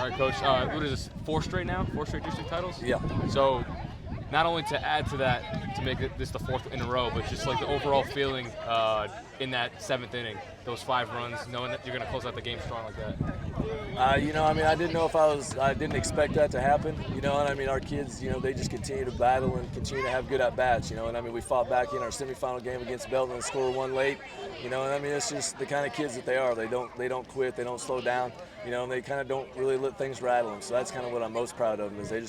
All right, Coach. What is this? 4 straight now? 4 straight district titles? Yeah. So, not only to add to that, to make this the 4th in a row, but just like the overall feeling in that 7th inning, those 5 runs, knowing that you're going to close out the game strong like that. I didn't know if I didn't expect that to happen, and our kids, they just continue to battle and continue to have good at-bats, and we fought back in our semifinal game against Belton and scored 1 late, it's just the kind of kids that they are. They don't quit, they don't slow down, and they kind of don't really let things rattle them. So that's kind of what I'm most proud of them, is they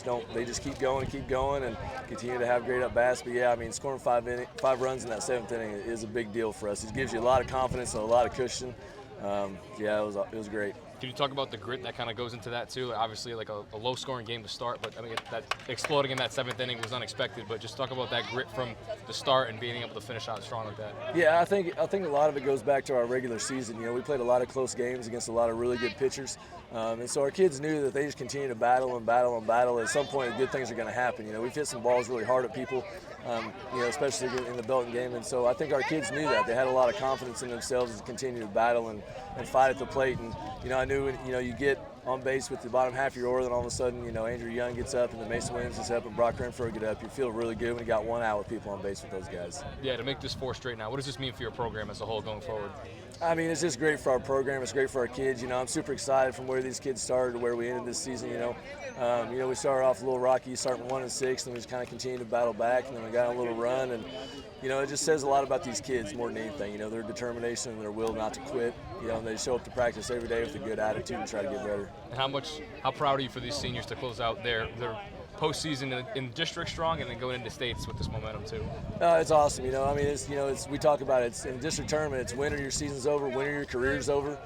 just keep going and continue to have great at-bats. But yeah, scoring 5 runs in that 7th inning is a big deal for us. It gives you a lot of confidence and a lot of cushion. It was great. Can you talk about the grit that kind of goes into that too? Obviously, like a low-scoring game to start, but that exploding in that 7th inning was unexpected. But just talk about that grit from the start and being able to finish out strong like that. Yeah, I think a lot of it goes back to our regular season. We played a lot of close games against a lot of really good pitchers, and so our kids knew that they just continue to battle and battle and battle. At some point, good things are going to happen. We've hit some balls really hard at people, especially in the Belton game, and so I think our kids knew that. They had a lot of confidence in themselves to continue to battle and fight at the plate. And I knew you get on base with the bottom half of your order, then all of a sudden, Andrew Young gets up and then Mason Williams gets up and Brock Renfro get up. You feel really good when you got 1 out with people on base with those guys. Yeah, to make this 4 straight now, what does this mean for your program as a whole going forward? It's just great for our program. It's great for our kids. I'm super excited from where these kids started to where we ended this season. We started off a little rocky, starting 1-6, and we just kind of continued to battle back, and then we got a little run, and it just says a lot about these kids more than anything. Their determination and their will not to quit. And they show up to practice every day with a good attitude and try to get better. And how proud are you for these seniors to close out their postseason in district strong and then going into states with this momentum too? It's awesome. We talk about it. It's in district tournament. It's when your season's over, when your career's over.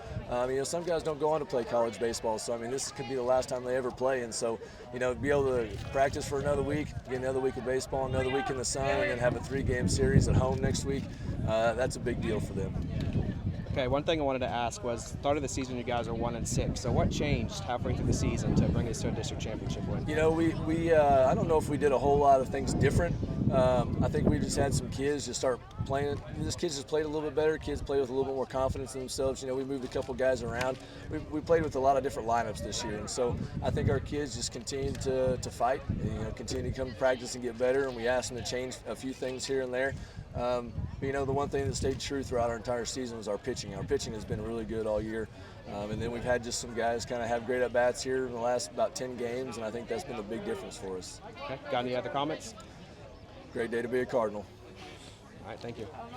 Some guys don't go on to play college baseball, so this could be the last time they ever play. And so, be able to practice for another week, get another week of baseball, another week in the sun, and then have a 3-game series at home next week. That's a big deal for them. Okay, one thing I wanted to ask was, start of the season you guys are 1-6. So what changed halfway through the season to bring us to a district championship win? We I don't know if we did a whole lot of things different. I think we just had some kids just start playing. These kids just played a little bit better. Kids played with a little bit more confidence in themselves. We moved a couple guys around. We played with a lot of different lineups this year, and so I think our kids just continued to fight. And, continue to come to practice and get better. And we asked them to change a few things here and there. The one thing that stayed true throughout our entire season was our pitching. Our pitching has been really good all year. And then we've had just some guys kind of have great at-bats here in the last about 10 games, and I think that's been a big difference for us. Okay. Got any other comments? Great day to be a Cardinal. All right, thank you.